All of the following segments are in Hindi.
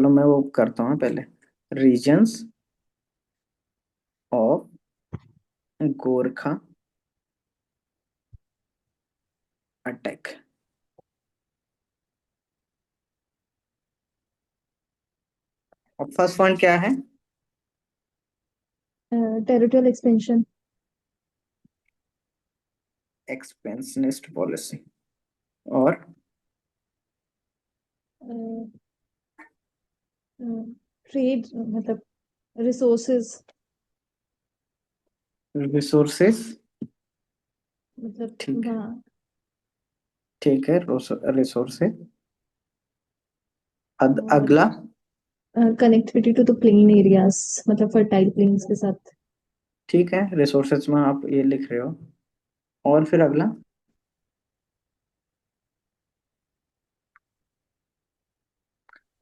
चलो मैं वो करता हूँ पहले। Reasons of Gorkha attack. अब फर्स्ट पॉइंट क्या है? Territorial expansion. Expansionist policy. और ट्रेड मतलब रिसोर्सेज। रिसोर्सेस। मतलब ठीक है। वहाँ ठीक है, रिसोर्सेस। और अगला। Connectivity to the plain areas, मतलब फर्टाइल प्लेन्स के साथ। ठीक है, रिसोर्सेज में आप ये लिख रहे हो। और फिर अगला।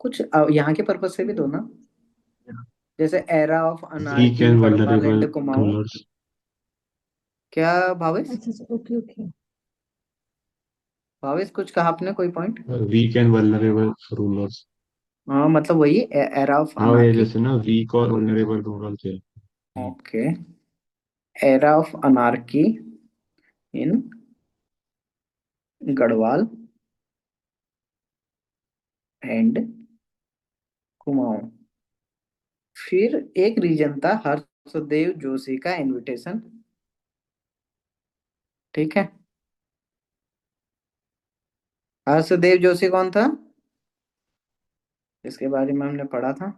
कुछ यहाँ के पर्पज से भी दो ना। जैसे era of weak anarchy, and Garhwal vulnerable and Kumaon. Rulers. क्या भावेश? अच्छा अच्छा, ओके ओके। भावेश कुछ कहा आपने, कोई point? Weak and vulnerable rulers. हाँ मतलब वही एरा ऑफ हाँ ये अनार्की। जैसे ना वीक और वल्नरेबल रूलर थे। Okay. Era of anarchy in Garhwal and Kumaon. फिर एक रीजन था हर्षदेव जोशी का इनविटेशन। ठीक है। हर्षदेव जोशी कौन था? इसके बारे में हमने पढ़ा था।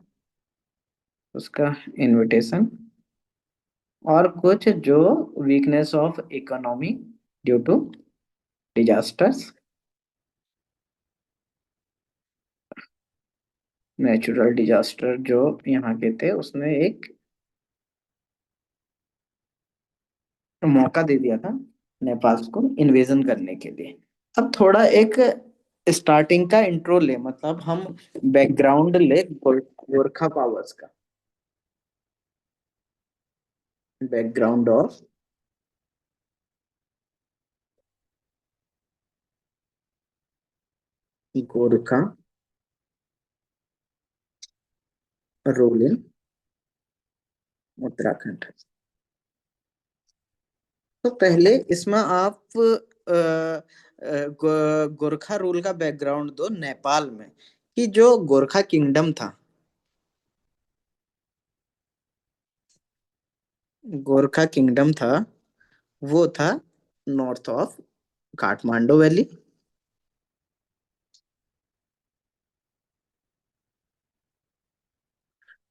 उसका इनविटेशन। और कुछ जो weakness of economy due to disasters, natural disaster जो यहाँ के थे, उसने एक मौका दे दिया था नेपाल को इन्वेजन करने के लिए। अब थोड़ा एक स्टार्टिंग का इंट्रो ले, मतलब हम बैकग्राउंड ले गोरखा पावर्स का। Background of Gorkha rule in Uttarakhand. तो पहले इसमें आप गोरखा रूल का बैकग्राउंड दो नेपाल में, कि जो गोरखा किंगडम था। गोरखा किंगडम था, वो था north of Kathmandu valley.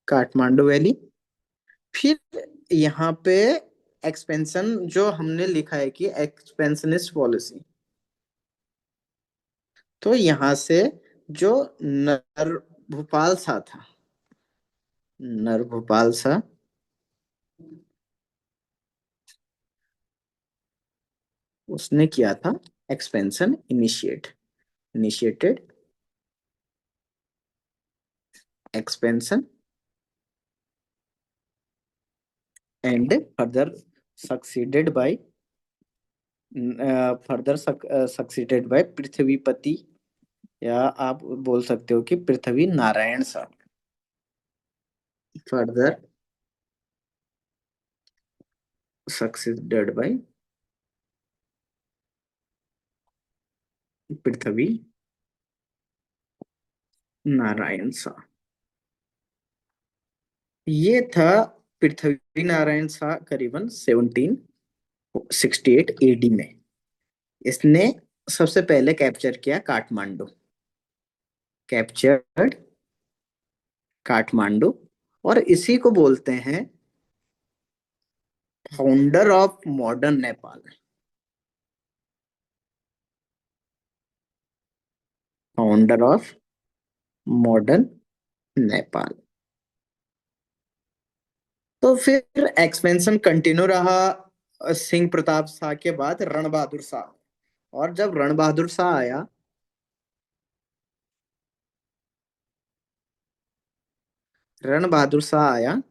Kathmandu valley. फिर यहाँ पे एक्सपेंशन जो हमने लिखा है कि एक्सपेंशनिस्ट पॉलिसी। तो यहाँ से जो नर भोपाल सा था, नर भोपाल सा, उसने किया था expansion initiated expansion and further succeeded by Prithvipati, या आप बोल सकते हो कि Prithvi Narayan Shah. Further succeeded by Prithvi Narayan Shah. ये था पृथ्वी नारायण शाह, करीबन 1768 एडी में। इसने सबसे पहले कैप्चर किया काठमांडू। कैप्चर्ड काठमांडू। और इसी को बोलते हैं founder of modern Nepal. Founder of modern Nepal. तो फिर एक्सपेंशन कंटिन्यू रहा सिंह प्रताप शाह के बाद रण बहादुर शाह। और जब रण बहादुर शाह आया, रण बहादुर शाह आया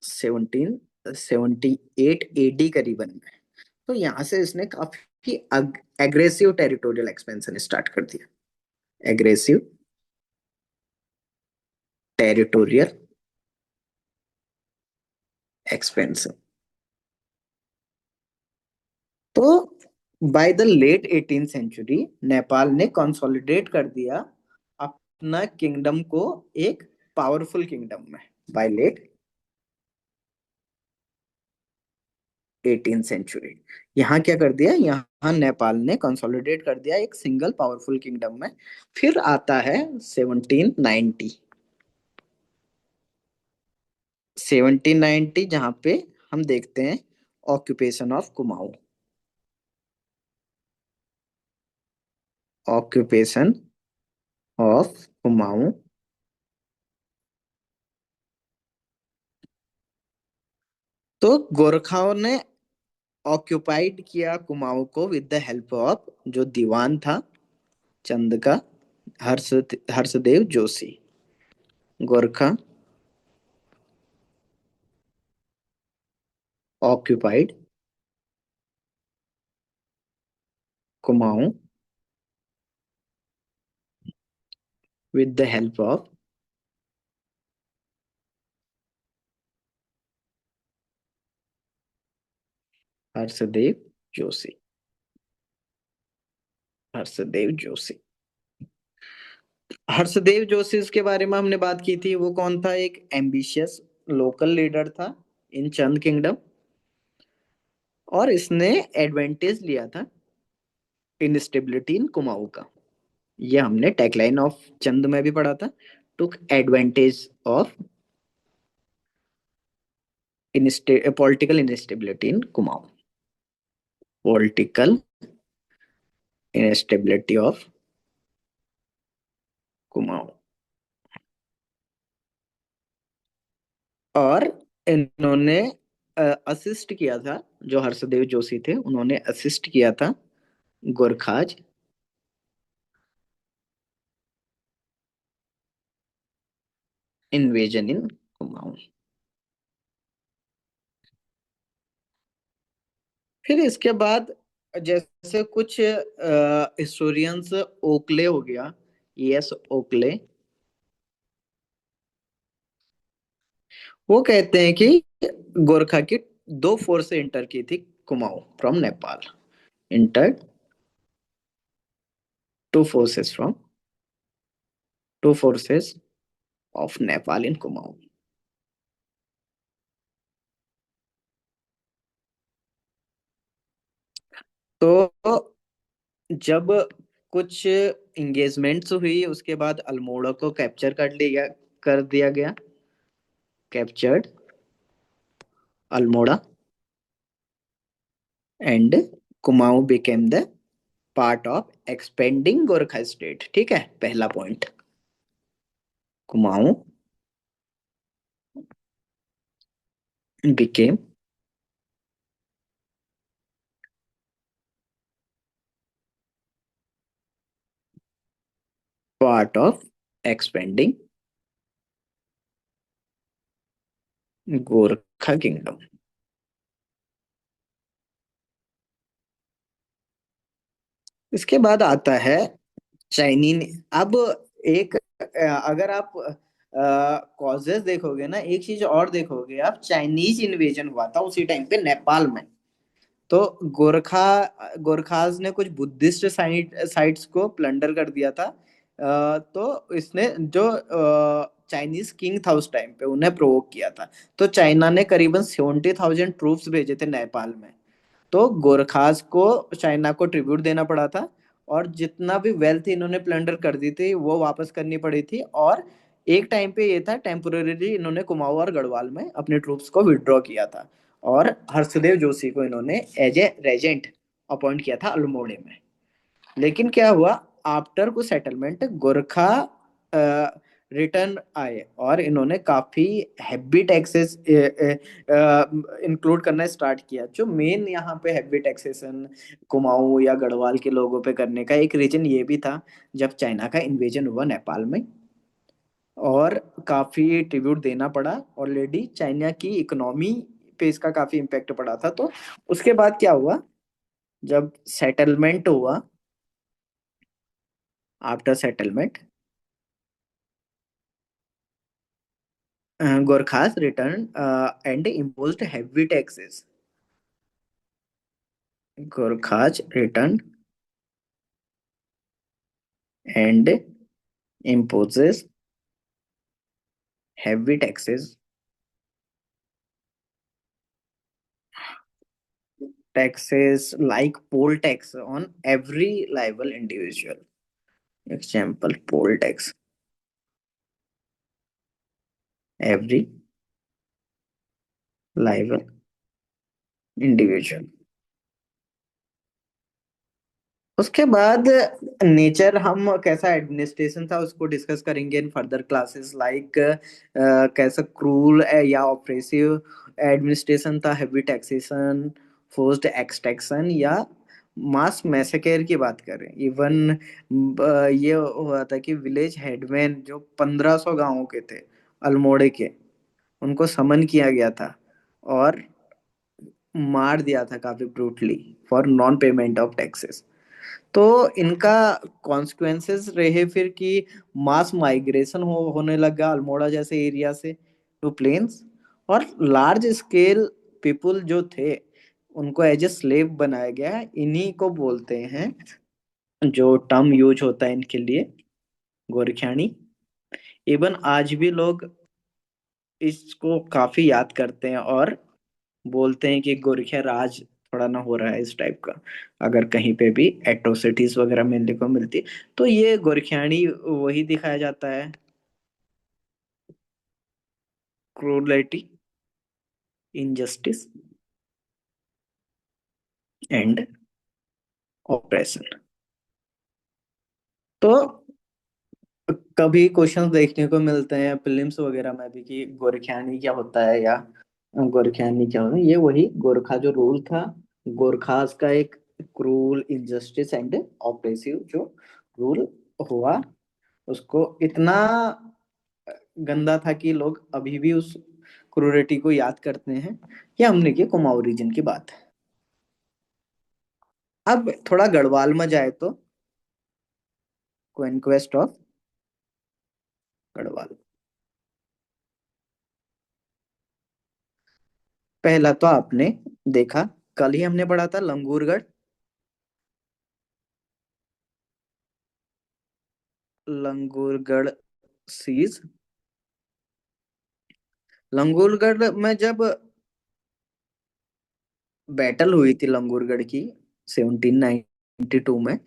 1778 करीबन में। तो यहां से इसने काफी एग्रेसिव टेरिटोरियल एक्सपेंशन स्टार्ट कर दिया। Aggressive territorial expansion. तो by the late 18th century Nepal ने कंसोलिडेट कर दिया अपना किंगडम को एक पावरफुल किंगडम में। बाय लेट 18th सेंचुरी यहाँ क्या कर दिया, यहाँ नेपाल ने कंसोलिडेट कर दिया एक सिंगल पावरफुल किंगडम में। फिर आता है 1790। 1790 जहाँ पे हम देखते हैं occupation of Kumaon. Occupation of Kumaon. तो गोरखाओं ने ऑक्यूपाइड किया कुमाऊं को विद द हेल्प ऑफ जो दीवान था चंद का, Harsh Harshdev Joshi. Gorkha occupied Kumaon with the help of Harshdev Joshi. Harshdev Joshi. Harshdev Joshi के बारे में हमने बात की थी, वो कौन था, एक एम्बिशियस लोकल लीडर था इन चंद किंगडम। और इसने एडवांटेज लिया था इंस्टेबिलिटी इन कुमाऊं का। ये हमने टैगलाइन ऑफ चंद में भी पढ़ा था, टुक advantage of political instability in Kumaon. Political instability of Kumaon. और इन्होंने असिस्ट किया था, जो हर्षदेव जोशी थे उन्होंने असिस्ट किया था गोरखाज इन्वेजन इन कुमाऊं। फिर इसके बाद जैसे कुछ हिस्टोरियंस, ओकले हो गया, यस ओकले, वो कहते हैं कि गोरखा की दो फोर्स इंटर की थी Kumaon from Nepal. Enter two forces from two forces of Nepal in Kumaon. तो जब कुछ इंगेजमेंट्स हुई उसके बाद अल्मोड़ा को कैप्चर कर दिया गया। Captured Almora and Kumaon became the part of expanding Gorkha state. ठीक है, पहला point, Kumaon became part of expanding Gorkha kingdom. इसके बाद आता है चाइनीज। अब एक अगर आप कॉजेस देखोगे ना, एक चीज और देखोगे आप, चाइनीज इन्वेजन हुआ था उसी टाइम पे नेपाल में। तो गोरखाज ने कुछ बुद्धिस्ट साइट्स को प्लंडर कर दिया था। तो इसने जो चाइनीज किंग था उस टाइम पे उन्हें प्रोवोक किया था। तो चाइना ने करीबन 70,000 ट्रूप्स भेजे थे नेपाल में। तो गोरखास को चाइना को ट्रिब्यूट देना पड़ा था, और जितना भी वेल्थ इन्होंने प्लंडर कर दी थी वो वापस करनी पड़ी थी। और एक टाइम पे ये था, टेम्पोररीली इन्होंने कुमाऊं और गढ़वाल में अपने ट्रूप्स को विड्रॉ किया था। और हर्षदेव जोशी को इन्होंने एज ए रेजेंट अपॉइंट किया था अल्मोड़े में। लेकिन क्या हुआ, आफ्टर कुछ सेटलमेंट गोरखा रिटर्न आए और इन्होंने काफी हैवी टैक्सेस इंक्लूड करना स्टार्ट किया। जो मेन यहाँ पे हैवी टैक्सेशन कुमाऊं या गढ़वाल के लोगों पे करने का एक रीजन ये भी था, जब चाइना का इन्वेजन हुआ नेपाल में और काफी ट्रिब्यूट देना पड़ा। ऑलरेडी चाइना की इकोनॉमी पे इसका काफी इम्पेक्ट पड़ा था। तो उसके बाद क्या हुआ, जब सेटलमेंट हुआ, after settlement Gorkhas returned and imposed heavy taxes. Gorkhas returned and imposes heavy taxes like poll tax on every liable individual. Example, poll tax, every liable individual. उसके बाद नेचर, हम कैसा एडमिनिस्ट्रेशन था उसको डिस्कस करेंगे इन फर्दर क्लासेस, लाइक कैसा क्रूल या ऑपरेसिव एडमिनिस्ट्रेशन था, हेवी टैक्सेशन, फोर्स्ड एक्सट्रैक्शन, या मास मैसेकेर की बात करें। इवन ये हुआ था कि विलेज हेडमैन जो 1500 गांवों के थे अल्मोड़े के, उनको समन किया गया था और मार दिया था काफी brutally for non payment of taxes. तो इनका कॉन्सिक्वेंसेस रहे फिर कि मास माइग्रेशन होने लगा अल्मोड़ा जैसे एरिया से टू प्लेन्स, और लार्ज स्केल पीपुल जो थे उनको एज ए स्लेव बनाया गया। इन्हीं को बोलते हैं, जो टर्म यूज होता है इनके लिए, गोरखियानी। इवन आज भी लोग इसको काफी याद करते हैं और बोलते हैं कि गोरखिया राज थोड़ा ना हो रहा है इस टाइप का, अगर कहीं पे भी एट्रोसिटीज वगैरह मिलने को मिलती, तो ये गोरखियानी वही दिखाया जाता है, क्रूरलिटी, इनजस्टिस एंड ऑपरेशन। तो कभी क्वेश्चंस देखने को मिलते हैं प्रीलिम्स वगैरह में भी कि गोरखियानी क्या होता है, या गोरखियानी क्या होता है। ये वही गोरखा जो रूल था, गोरखास का एक क्रूल, इनजस्टिस एंड ऑपरेसिव जो रूल हुआ, उसको इतना गंदा था कि लोग अभी भी उस क्रूरटी को याद करते हैं। ये हमने की कुमाऊं रीजन की बात है। अब थोड़ा गढ़वाल में जाए तो कॉन्क्वेस्ट ऑफ गढ़वाल। पहला तो आपने देखा, कल ही हमने पढ़ा था लंगूरगढ़। लंगूरगढ़ सीज, लंगूरगढ़ में जब बैटल हुई थी लंगूरगढ़ की 1792 में,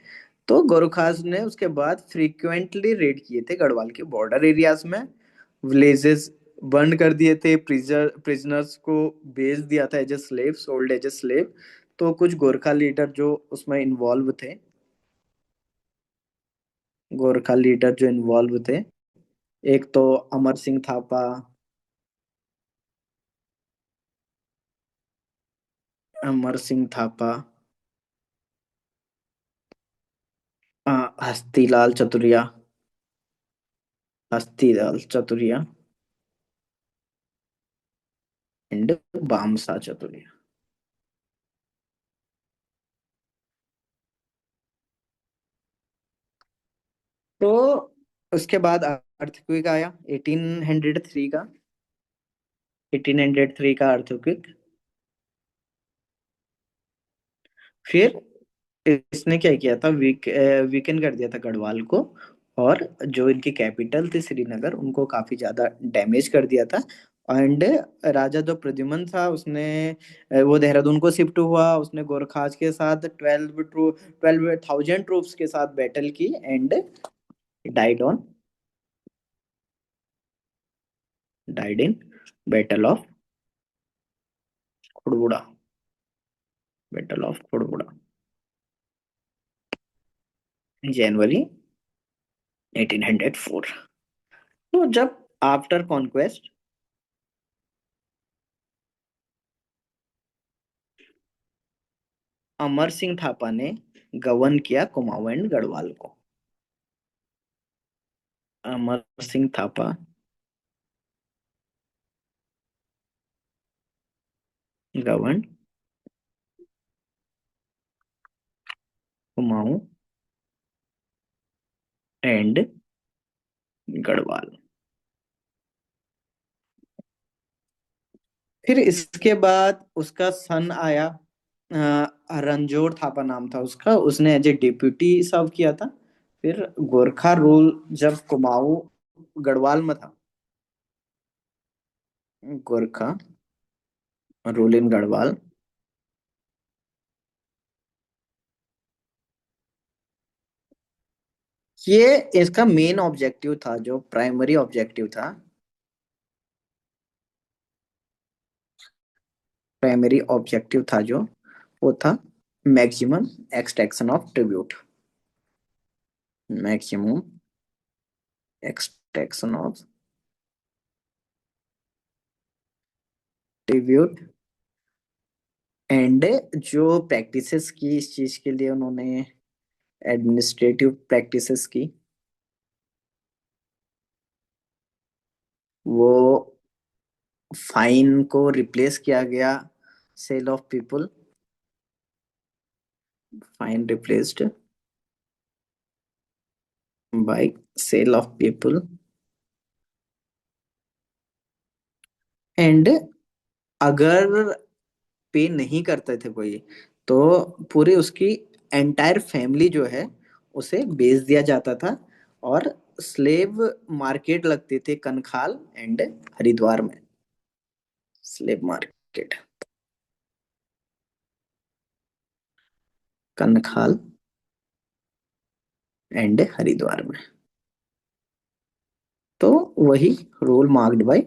तो गोरखास ने उसके बाद फ्रीक्वेंटली रेड किए थे गढ़वाल के बॉर्डर एरियाज में, विलेजेस बर्न कर दिए थे, प्रिजनर्स को बेच दिया था as a slave, sold as a slave. तो कुछ गोरखा लीडर जो उसमें इन्वॉल्व थे, गोरखा लीडर जो इन्वॉल्व थे, एक तो अमर सिंह थापा, अमर सिंह थापा, हस्तीलाल चतुरिया, हस्तीलाल चतुरिया एंड बामसा चतुरिया। तो उसके बाद अर्थक्वेक आया 1803 का, 1803 का अर्थक्वेक। फिर इसने क्या किया था, वीकेंड कर दिया था गढ़वाल को, और जो इनकी कैपिटल थी श्रीनगर उनको काफी ज्यादा डैमेज कर दिया था। एंड राजा जो प्रद्युमन था उसने वो देहरादून को शिफ्ट हुआ, उसने गोरखाज के साथ 12,000 ट्रूप्स के साथ बैटल की and died on died in battle of Khurbura, battle of Khurbura, January 1804। तो जब आफ्टर कॉन्क्वेस्ट अमर सिंह थापा ने गवर्न किया कुमाऊं एंड गढ़वाल को, अमर सिंह थापा गवर्न कुमाऊं एंड गढ़वाल। फिर इसके बाद उसका सन आया, रणजोड़ थापा नाम था उसका, उसने एज ए डिप्यूटी सर्व किया था। फिर गोरखा रूल जब कुमाऊं गढ़वाल में था, गोरखा रूल इन गढ़वाल, ये इसका मेन ऑब्जेक्टिव था, जो प्राइमरी ऑब्जेक्टिव था, प्राइमरी ऑब्जेक्टिव था जो, वो था maximum extraction of tribute, maximum extraction of tribute. And जो प्रैक्टिसेस की इस चीज के लिए उन्होंने, एडमिनिस्ट्रेटिव प्रैक्टिसेस की, वो फाइन को रिप्लेस किया गया sale of people, fine replaced by sale of people. And अगर पे नहीं करते थे कोई, तो पूरी उसकी एंटायर फैमिली जो है उसे बेच दिया जाता था। और स्लेव मार्केट लगती थी कनखाल एंड हरिद्वार में, slave market Kankhal and Haridwar में। तो वही role marked by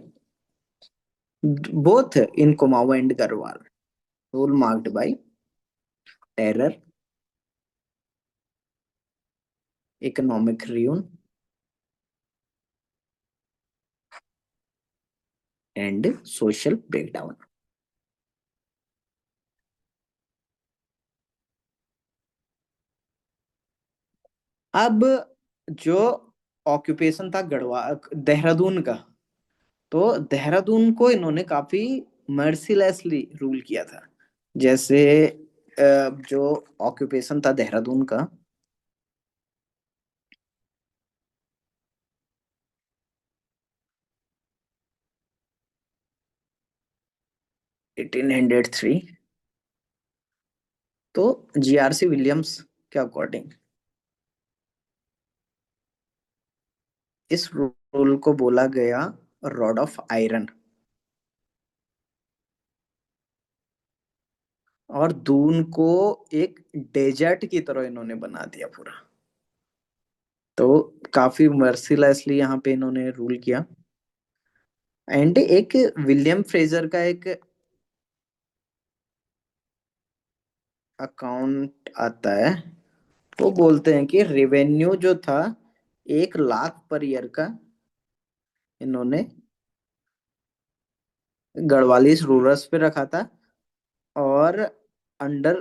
both in Kumaon and Garhwal, role marked by terror, economic ruin and social breakdown. अब जो ऑक्यूपेशन था गढ़वाल देहरादून का, तो देहरादून को इन्होंने काफी मर्सीलेसली रूल किया था। जैसे जो ऑक्यूपेशन था देहरादून का, 1803, तो जीआरसी विलियम्स के अकॉर्डिंग इस रूल को बोला गया रॉड ऑफ आयरन। और दून को एक डेजर्ट की तरह इन्होंने बना दिया पूरा। तो काफी मर्सीलेसली यहाँ पे इन्होंने रूल किया। एंड एक विलियम फ्रेजर का एक अकाउंट आता है, वो बोलते हैं कि रेवेन्यू जो था 1 लाख पर ईयर का इन्होंने गढ़वालीस रूलर्स पे रखा था। और under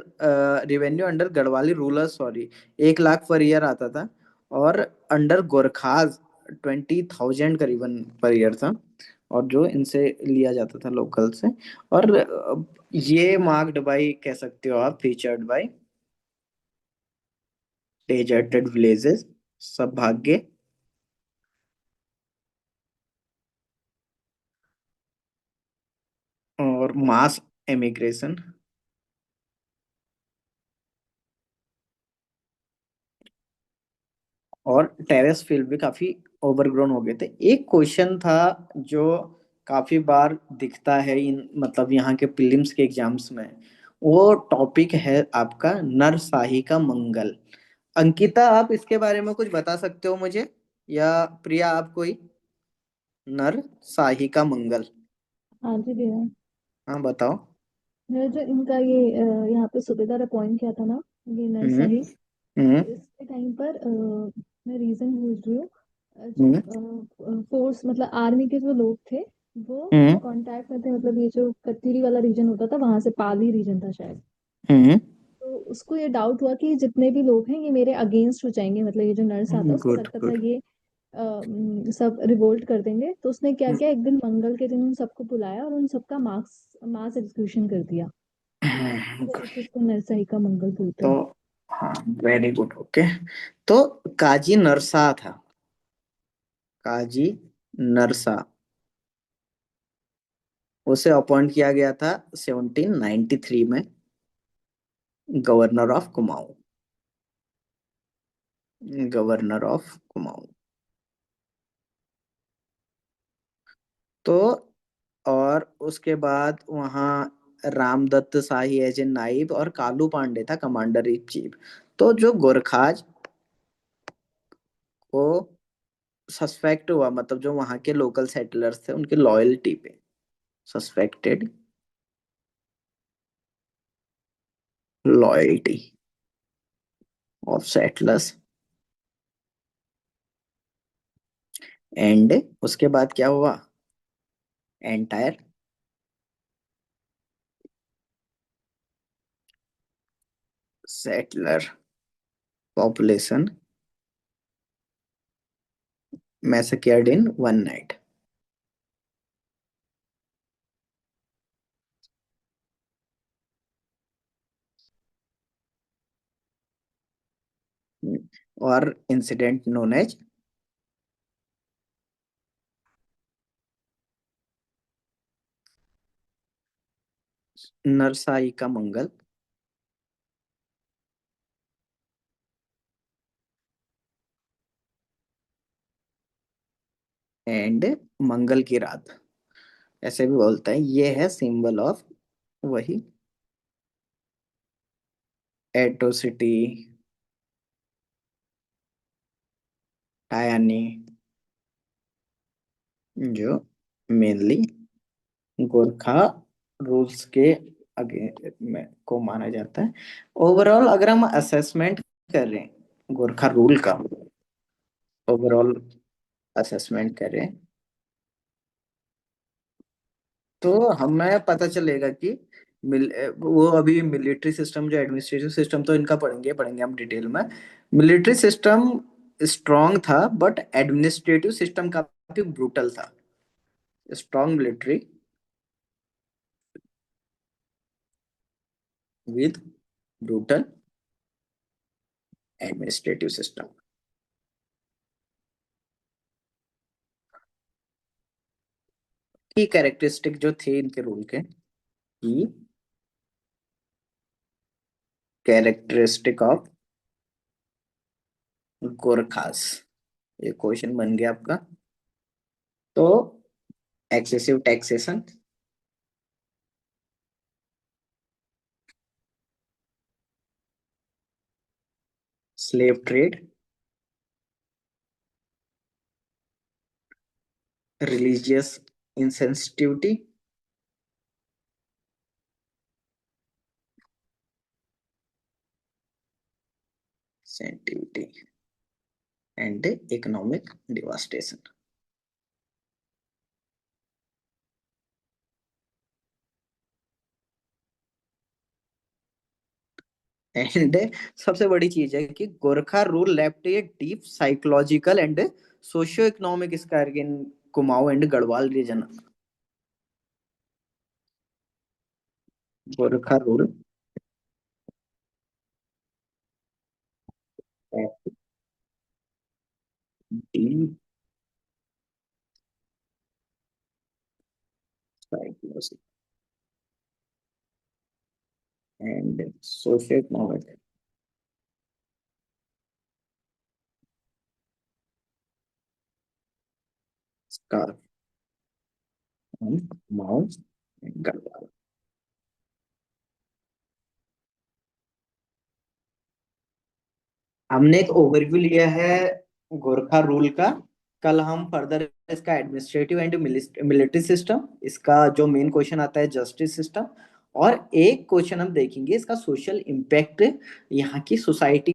revenue under Garhwali rulers, sorry, 1 lakh per year आता था। और अंडर गोरखाज 20,000 करीबन पर ईयर था, और जो इनसे लिया जाता था लोकल से। और ये मार्क्ड बाई, कह सकते हो आप, फीचर्ड बाई डेजर्टेड विलेजेस, सब भाग्य, और मास एमिग्रेशन, और टेरेस फील्ड भी काफी ओवरग्रोन हो गए थे। एक क्वेश्चन था जो काफी बार दिखता है इन, मतलब यहाँ के प्रीलिम्स के एग्जाम्स में, वो टॉपिक है आपका नरसाही का मंगल। अंकिता, आप इसके बारे में कुछ बता सकते हो मुझे, या प्रिया आप कोई? नरसाही का मंगल, हाँ जी भैया। हाँ बताओ। मेरा जो इनका ये यहाँ पे सूबेदार अपॉइंट किया था ना, ये हम्म। नरसही, हम्म। इसके टाइम पर मैं रीजन पूछ रही हूँ। हम्म। जब फोर्स मतलब आर्मी के जो लोग थे, वो हम्म। कांटेक्ट में थे, मतलब ये जो कत्यूरी वाला रीजन होता था, वहां से पाली रीजन था शायद। हम्म। तो उसको ये डाउट हुआ कि जितने भी लोग हैं ये मेरे अगेंस्ट हो जाएंगे, मतलब ये जो नर्स आता उसको गुड लगता था गुड। ये सब रिवोल्ट कर देंगे। तो उसने क्या किया, एक दिन मंगल के दिन उन सबको बुलाया और उन सबका मास एग्जीक्यूशन कर दिया। इसी वजह से इसको नरसही का मंगल बोलते तो हैं। हाँ, वेरी गुड, ओके। तो काजी नरसा था, काजी नरसा, उसे अपॉइंट किया गया था 1793 में governor of Kumaon. Governor of Kumaon. तो और उसके बाद वहाँ रामदत्त शाही एज ए नाइब और कालू पांडे था कमांडर इन चीफ। तो जो गोरखाज को सस्पेक्ट हुआ, मतलब जो वहाँ के लोकल सेटलर्स थे उनकी लॉयल्टी पे, suspected loyalty of settlers. And उसके बाद क्या हुआ, entire settler population massacred in one night. और इंसिडेंट नोन एज नरसाई का मंगल। एंड मंगल की रात ऐसे भी बोलते हैं, ये है सिंबल ऑफ वही एट्रोसिटी, टायनी, जो मेनली गोरखा रूल्स के आगे में को माना जाता है। ओवरऑल अगर हम असेसमेंट करें गोरखा रूल का, ओवरऑल असेसमेंट करें तो हमें पता चलेगा कि वो अभी मिलिट्री सिस्टम, जो एडमिनिस्ट्रेटिव सिस्टम तो इनका पढ़ेंगे पढ़ेंगे हम डिटेल में। मिलिट्री सिस्टम स्ट्रांग था बट एडमिनिस्ट्रेटिव सिस्टम काफी ब्रूटल था। Strong military with brutal administrative system. की कैरेक्टरिस्टिक जो थे इनके रूल के, की कैरेक्टरिस्टिक ऑफ गोरखास, ये क्वेश्चन बन गया आपका। तो excessive taxation, slave trade, religious insensitivity, sensitivity and economic devastation। And सबसे बड़ी चीज है कि Gorkha rule left a deep psychological and socio economic scar in Kumaon and Garhwal region. Gorkha rule deep psychological and socio economic scar on Kumaon and Garhwal. हमने एक ओवरव्यू लिया है गोरखा रूल का। कल हम फर्दर इसका एडमिनिस्ट्रेटिव एंड मिलिट्री सिस्टम, इसका जो मेन क्वेश्चन आता है जस्टिस सिस्टम, और एक क्वेश्चन हम देखेंगे इसका सोशल इम्पैक्ट यहाँ की सोसाइटी